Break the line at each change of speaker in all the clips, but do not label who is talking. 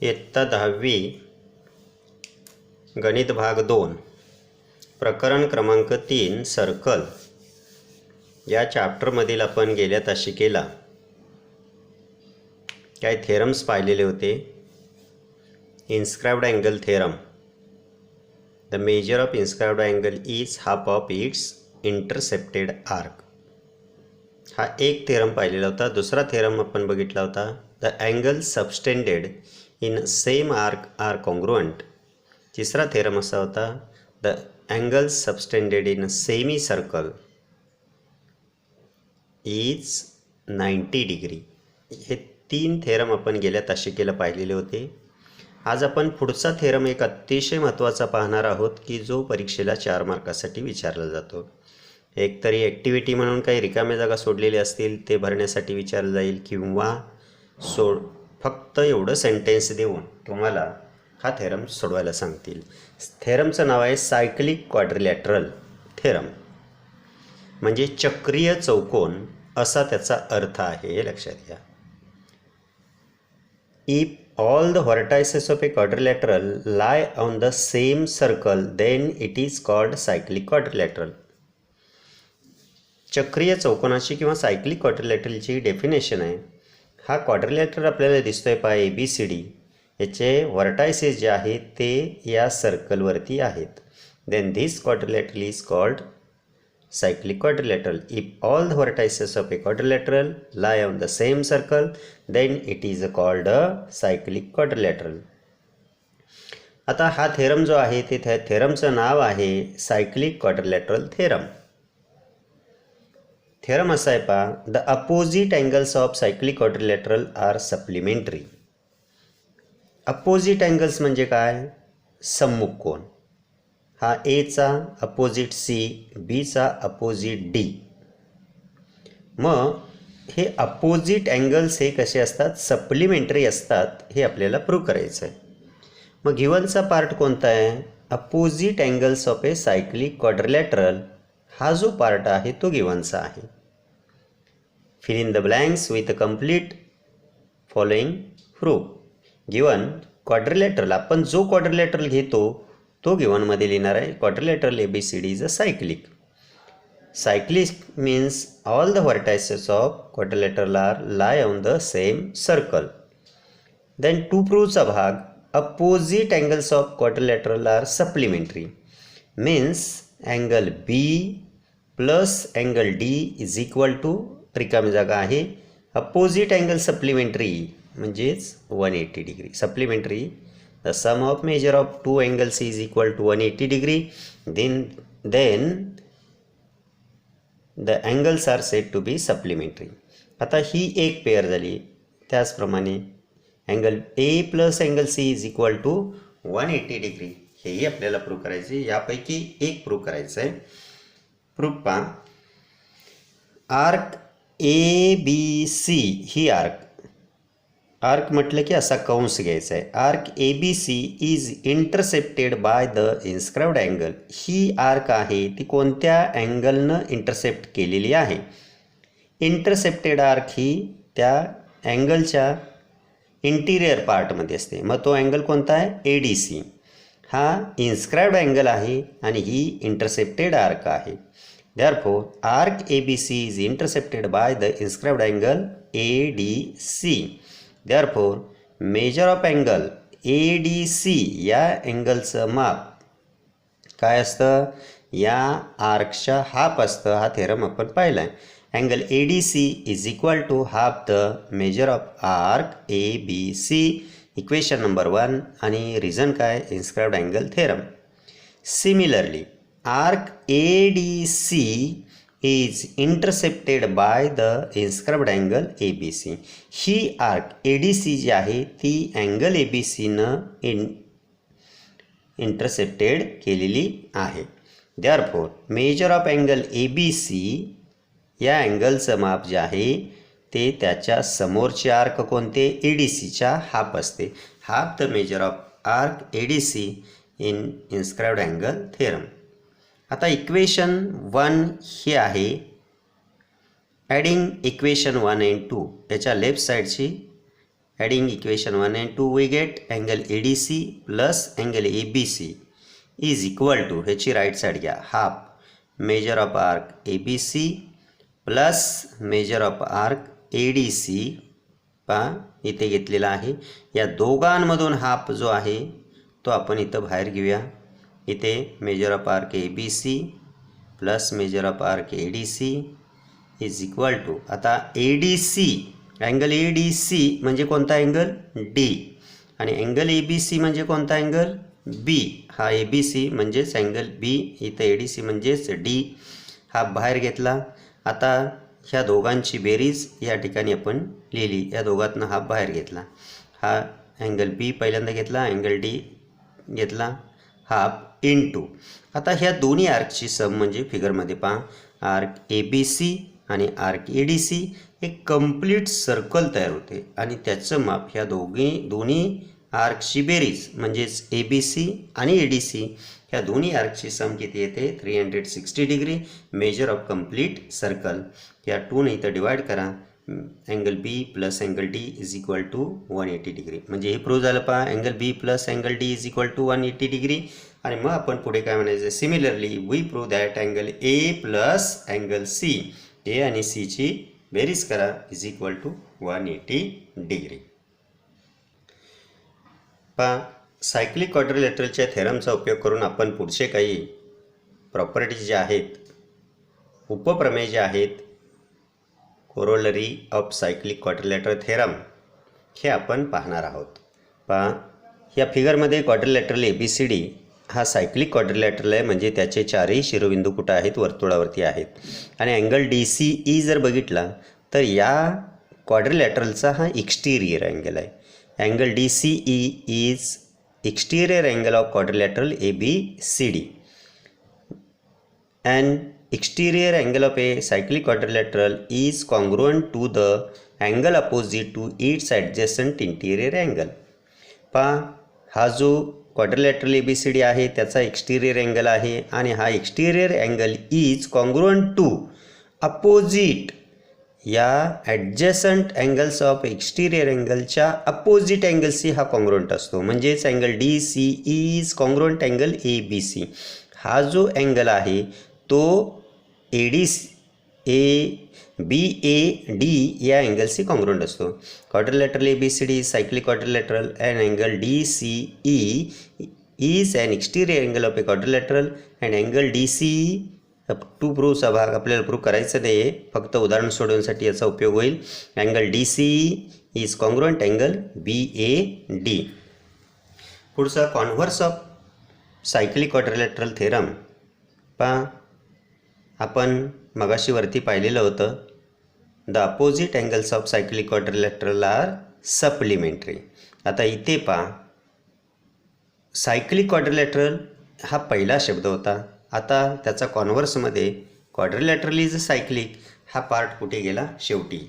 इयत्ता 10वी गणित भाग 2 प्रकरण क्रमांक 3 सर्कल या चॅप्टरमधील आपण गेल्या ताशी केला काय थेरम्स पाहिलेले होते. Inscribed angle theorem. The measure of inscribed angle is half of its intercepted arc. हा एक थेरम पाहिलेला होता. दुसरा थेरम आपण बघितला होता. The angle subtended in same arc are congruent. तिसरा थेरम असा होता. The angle subtended in semi circle is 90 degree. हे 3 थेरम आपण गेल्या तासिकेला पाहिलेले होते. आज आपण पुढचा थेरम एक अतिशय महत्त्वाचा पाहणार आहोत की जो परीक्षेला 4 मार्कासाठी विचारला जातो. एकतरी ॲक्टिव्हिटी म्हणून काही रिकाम्या जागा सोडलेल्या असतील ते भरण्यासाठी विचारलं जाईल किंवा फक्त एवढं सेंटेन्स देऊन तुम्हाला हा थेरम सोडवायला सांगतील. थेरमचं नाव आहे सायक्लिक क्वाड्रिलॅटरल थेरम, म्हणजे चक्रीय चौकोन असा त्याचा अर्थ आहे, हे लक्षात घ्या. If all the vertices of a quadrilateral lie on the same circle then it is called cyclic quadrilateral. चक्रीय चौकोनाची किंवा सायक्लिक क्वाड्रिलॅटरलची डेफिनेशन आहे. हा क्वाड्रिलॅटरल आपल्याला दिसतोय पाय ABCD, याचे व्हर्टायसेस जे आहेत ते या सर्कलवरती आहेत. Then this quadrilateral is called cyclic quadrilateral. If all the vertices of a quadrilateral lie on the same circle, then it is called a cyclic quadrilateral. आता हा थेरम जो आहे ते थेरमचं नाव आहे सायक्लिक क्वाड्रिलॅटरल थेरम. थेरम असा आहे पहा. The opposite angles of cyclic quadrilateral are supplementary. Opposite angles म्हणजे काय? सम्मुख कोन. हा एचा अपोजिट C, बीचा अपोजिट D. मग हे अपोजिट अँगल्स हे कसे असतात? सप्लिमेंटरी असतात. हे आपल्याला प्रूव्ह करायचं आहे. मग गिवनचा पार्ट कोणता आहे? Opposite angles of a cyclic quadrilateral हा जो पार्ट आहे तो गिवनचा आहे. Fill in the blanks with a complete following proof. Given quadrilateral, आपण जो क्वाड्रिलॅटरल घेतो तो गिवनमध्ये लिहिणार आहे. Quadrilateral ABCD is a cyclic. Cyclic means all the vertices of quadrilateral are lie on the same circle. Then to प्रूव्हचा भाग. Opposite angles of quadrilateral are supplementary means angle B plus angle D is equal to रिकामी जागा आहे. Opposite angle supplementary म्हणजेच 180 degree. Supplementary the sum of measure of two angles is equal to 180 degree. Then the angles are said to be supplementary. आता ही एक pair झाली. त्याचप्रमाणे angle A plus angle C is equal to 180 degree. हेही आपल्याला prove करायचे. यापैकी एक prove करायचं आहे. प्रूव्ह पहा. आर्क ABC ही आर्क म्हटलं की असा कंस घ्यायचा आहे. Arc ABC is intercepted by the inscribed angle. He arc आहे ती कोणत्या अँगलनं इंटरसेप्ट केलेली आहे? इंटरसेप्टेड आर्क ही त्या अँगलच्या इंटिरियर पार्टमध्ये असते. मग तो अँगल कोणता आहे? ADC. हा इन्स्क्राइब्ड अँगल आहे आणि ही इंटरसेप्टेड आर्क आहे. Therefore arc ABC is intercepted by the inscribed angle ADC. Therefore, major of angle ADC या अँगलचं माप काय असतं? या आर्कच्या हाफ असतं. हा थेरम आपण पाहिला आहे. Angle ADC is equal to half the measure of arc ABC. Equation number 1 आणि रिझन काय? Inscribed angle theorem. Similarly arc ADC is intercepted by the inscribed angle ABC. ही आर्क ADC जी आहे ती अँगल ABCनं इंटरसेप्टेड केलेली आहे. Therefore measure of angle ABC या अँगलचं माप जे आहे ते त्याच्या समोरचे आर्क कोणते? ADCच्या हाफ असते. Half the measure of arc ADC in inscribed angle theorem. आता इक्वेशन 1 हे आहे. ॲडिंग इक्वेशन 1 and 2 याच्या left साईडची Adding equation 1 and 2 we get angle ADC plus angle ABC is equal to, ह्याची राईट साईड घ्या, half major of arc ABC plus measure of arc ADC पहा इथे घेतलेला आहे. या दोघांमधून हाफ जो आहे तो आपण इथं बाहेर घेऊया. इथे measure of arc ABC plus measure of arc ADC is equal to, आता ADC अँगल ADC म्हणजे कोणता अँगल D आणि अँगल ABC म्हणजे कोणता अँगल B. हा ABC म्हणजेच अँगल B, इथं ADC म्हणजेच D. हा बाहेर घेतला. आता ह्या दोघांची बेरीज या ठिकाणी आपण लिहिली. या दोघांतनं हा बाहेर घेतला. हा अँगल B पहिल्यांदा घेतला, अँगल D घेतला, हाफ इंटू. आता ह्या दोन्ही आर्कची सम म्हणजे फिगरमध्ये पहा, आर्क ABC आणि आर्क ADC एक कंप्लीट सर्कल तयार होते आणि त्याचं माप ह्या दोन्ही आर्कची बेरीज म्हणजेच ABC आणि ADC ह्या दोन्ही आर्कची सम किती येते 360 degree measure of complete circle. या 2 ने इथं डिवाइड करा. Angle B plus angle D is equal to 180 degree. म्हणजे हे प्रूव्ह झालं पहा, angle B plus angle D is equal to 180 degree. आणि मग आपण पुढे काय म्हणायचं, similarly we prove that angle A plus angle C, A आणि C ची बेरीज करा इज इक्वल टू 180 डिग्री. पहा सायक्लिक क्वाड्रिलॅटरलच्या थेरमचा उपयोग करून आपण पुढचे काही प्रॉपर्टीज जे आहेत, उपप्रमेय जे आहेत, corollary of cyclic quadrilateral theorem, हे आपण पाहणार आहोत. पहा या फिगरमध्ये क्वाड्रिलॅटरल ABCD हा सायक्लिक क्वाड्रिलॅटरल आहे, म्हणजे त्याचे चारही शिरोबिंदू कुठं आहेत, वर्तुळावरती आहेत. आणि अँगल DCE जर बघितला तर या क्वाड्रिलॅटरलचा हा एक्सटिरियर अँगल आहे. Angle DCE is exterior angle of quadrilateral ABCD. An exterior angle of a cyclic quadrilateral is congruent to the angle opposite to its adjacent interior angle. पहा हा जो क्वाड्रिलॅटरल ABCD आहे त्याचा एक्सटिरियर अँगल आहे आणि हा exterior angle is congruent to opposite या adjacent angles of exterior अँगलच्या अपोजिट अँगल्सशी हा कॉन्ग्रुएंट असतो. म्हणजेच angle DCE is congruent angle ABC. हा जो अँगल आहे तो BAD या अँगलशी कॉन्ग्रुएंट असतो. Quadrilateral ABCD cyclic quadrilateral and angle DCE is an exterior angle of a quadrilateral and angle DCE. To प्रूव्हचा भाग आपल्याला प्रूव्ह करायचं नाही आहे, फक्त उदाहरण सोडवण्यासाठी याचा उपयोग होईल. Angle DCE is congruent angle BAD. पुढचा converse of cyclic quadrilateral theorem. पहा आपण मगाशी वरती पाहिलेलं होतं, the opposite angles of cyclic quadrilateral are supplementary. आता इथे पहा सायक्लिक क्वाड्रिलॅटरल हा पहिला शब्द होता. आता त्याचा कॉन्व्हर्समध्ये क्वाड्रिलॅटरल इज सायक्लिक हा पार्ट कुठे गेला, शेवटी.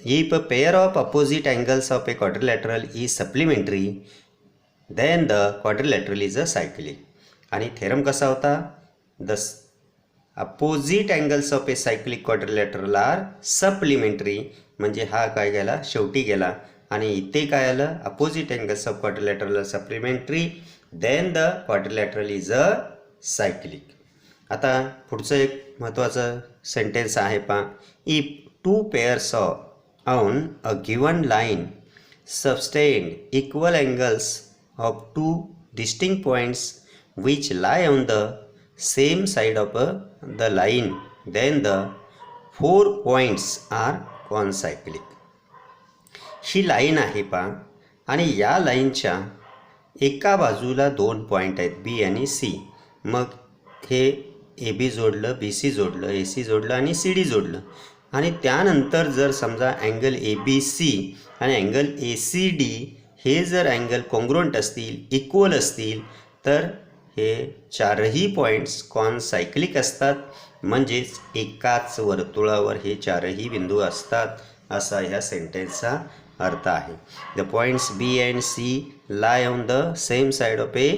If a pair of opposite angles of a quadrilateral is supplementary then the quadrilateral is a cyclic. आणि थेरम कसा होता, the opposite angles of a cyclic quadrilateral are supplementary, म्हणजे हा काय गेला, शेवटी गेला. आणि इथे काय आलं, opposite angles of quadrilateral are supplementary then the quadrilateral is a cyclic. आता पुढचं एक महत्त्वाचं सेंटेन्स आहे पहा, if two pairs on a given line subtend equal angles of two distinct points which lie on the same side of the line then the 4 points are concyclic. ही line आहे पहा आणि या लाईनच्या एका बाजूला 2 पॉईंट आहेत B आणि C. मग हे AB जोडलं, BC जोडलं, AC जोडलं आणि CD जोडलं. आणि त्यानंतर जर समजा अँगल ABC आणि अँगल ACD हे जर अँगल कॉन्ग्रुएंट असतील, इक्वल असतील, तर हे चारही पॉईंट्स कॉनसायक्लिक असतात. म्हणजेच एकाच वर्तुळावर हे चारही बिंदू असतात, असा ह्या सेंटेन्सचा अर्थ आहे. The points B and C lie on the same side of A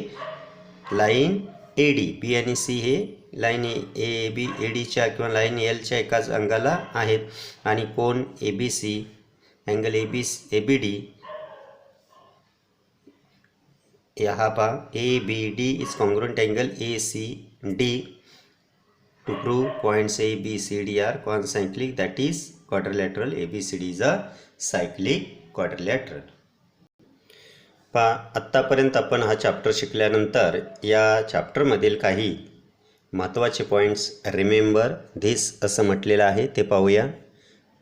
line AD. B आणि C हे लाईन AB ADच्या किंवा लाईन Lच्या एकाच अंगाला आहेत. आणि कोन ABC अँगल ABD यहाँ पहा ABD is congruent angle ACD to prove points A, B, C, D are concyclic, that is quadrilateral. ABCD is a cyclic quadrilateral. पहा आत्तापर्यंत आपण हा चॅप्टर शिकल्यानंतर या चॅप्टरमधील काही महत्त्वाचे पॉईंट्स रिमेंबर धिस असं म्हटलेलं आहे ते पाहूया.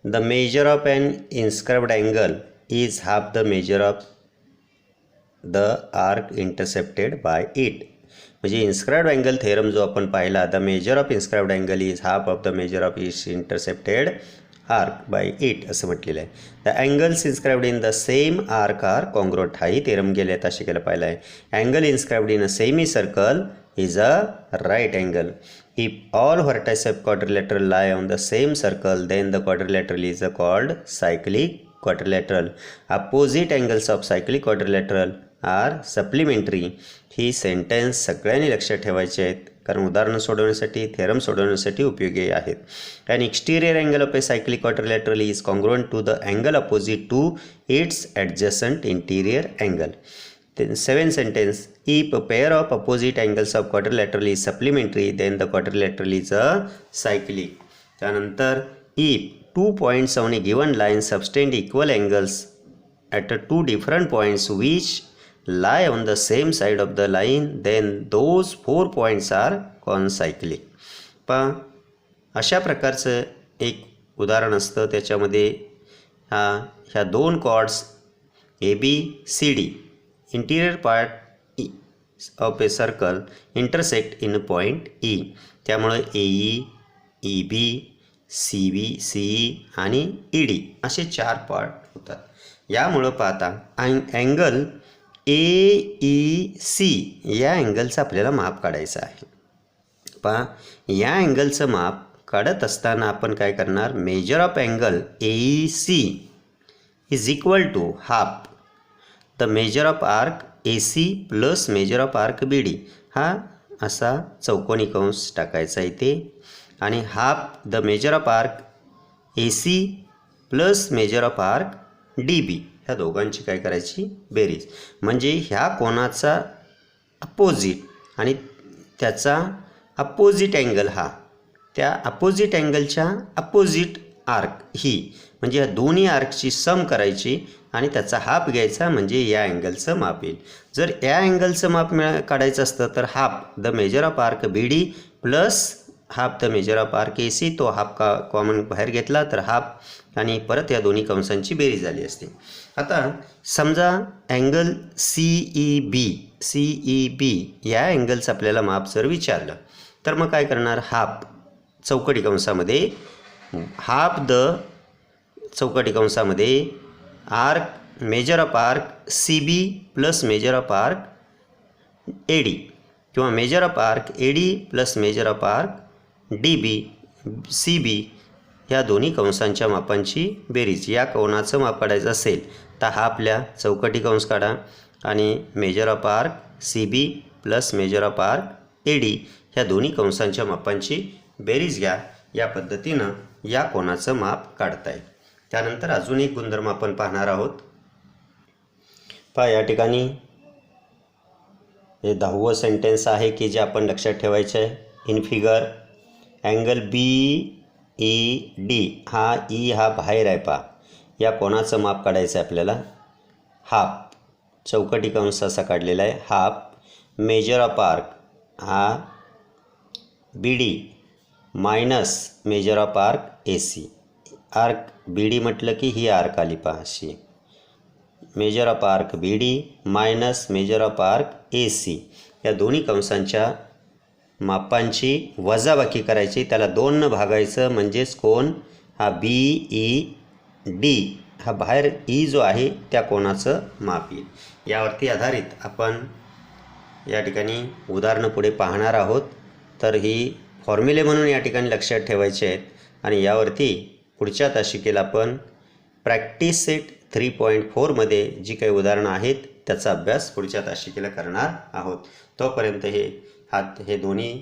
The measure of an inscribed angle is half the measure of the arc intercepted by it. म्हणजे इन्स्क्राइब्ड अँगल थेरम जो आपण पाहिला, the measure of inscribed angle is half of the measure of its intercepted arc by it असं म्हटलेलं आहे. The angles inscribed in the same arc are congruent. हाही theorem गेले आता शिकायला पाहिला आहे. Angle inscribed in a semi circle is a right angle. If all vertices of quadrilateral lie on the same circle, then the quadrilateral is called cyclic quadrilateral. Opposite angles of cyclic quadrilateral are supplementary. He sentence सगळ्यांनी लक्षात ठेवायचे आहेत, कारण उदाहरणं सोडवण्यासाठी, theorem सोडवण्यासाठी उपयोगी आहेत. An exterior angle of a cyclic quadrilateral is congruent to the angle opposite to its adjacent interior angle. Then seventh sentence, if a pair of opposite angles of quadrilateral is supplementary, then the quadrilateral is a cyclic. त्यानंतर if two points on a given line subtend equal angles at two different points which lie on the same side of the line, then those four points are concyclic. पहा अशा प्रकारचं एक उदाहरण असतं, त्याच्यामध्ये ह्या दोन chords ABCD interior part of a circle intersect in point E. त्यामुळे AE, EB, CB, CE आणि ED असे चार पार्ट होतात. यामुळं पाहता अँगल AEC या अँगलचं आपल्याला माप काढायचं आहे. पहा या अँगलचं माप काढत असताना आपण काय करणार, measure of angle AEC is equal to half the measure of arc AC plus measure of arc BD. हा असा चौकोनी कंस टाकायचा इथे, आणि half the measure of arc AC plus measure of arc DB ह्या दोघांची काय करायची बेरीज. म्हणजे ह्या कोणाचा अपोजिट आणि त्याचा अपोजिट अँगल हा त्या अपोजिट अँगलच्या अपोजिट आर्क ही, म्हणजे या दोन्ही आर्कची सम करायची आणि त्याचा हाफ घ्यायचा, म्हणजे या अँगलचं माप येईल. जर या अँगलचं माप काढायचं असतं तर half the measure of arc BD plus half the measure of arc AC, तो हाफ कॉमन बाहेर घेतला तर हाफ, आणि परत या दोन्ही कंसांची बेरीज झाली असते. आता समजा अँगल CEB या अँगलचं आपल्याला माप जर विचारलं तर मग काय करणार, हाफ चौकटी कंसामध्ये हाफ द चौकटी कंसामध्ये arc measure of arc CB plus measure of arc AD, किंवा measure of arc AD plus measure of arc DB CB ह्या दोन्ही कंसांच्या मापांची बेरीज. या कोणाचं माप काढायचं असेल तर हा आपल्या चौकटी कंस काढा आणि major of arc CB plus measure of arc AD ह्या दोन्ही कंसांच्या मापांची बेरीज घ्या. या पद्धतीनं या कोणाचं माप काढता येईल. त्यानंतर अजून एक गुणधर्म आपण पाहणार आहोत. पहा या ठिकाणी हे 10वं सेंटेन्स आहे की जे आपण लक्षात ठेवायचं आहे. इन फिगर अँगल BED हा E हा बाहेर आहे. पहा या कोणाचं माप काढायचं आहे आपल्याला, हाफ चौकटी कंस असा काढलेला आहे, हाफ मेजर ऑफ आर्क हा BD minus major of arc AC. Arc BD म्हटलं की ही आर्क आली पहा अशी, major of arc BD minus major of arc AC या दोन्ही कंसांच्या मापांची वजाबाकी करायची, त्याला 2 भागायचं, म्हणजेच कोण हा BED हा बाहेर E जो आहे त्या कोणाचं माप येईल. यावरती आधारित आपण या ठिकाणी उदाहरणं पुढे पाहणार आहोत. तर ही फॉर्म्युले म्हणून या ठिकाणी लक्षात ठेवायचे आहेत, आणि यावरती पुढच्या तासिकेला आपण प्रॅक्टिस सेट 3.4 मध्ये जी काही उदाहरणं आहेत त्याचा अभ्यास पुढच्या तासिकेला करणार आहोत. तोपर्यंत हे दोन्ही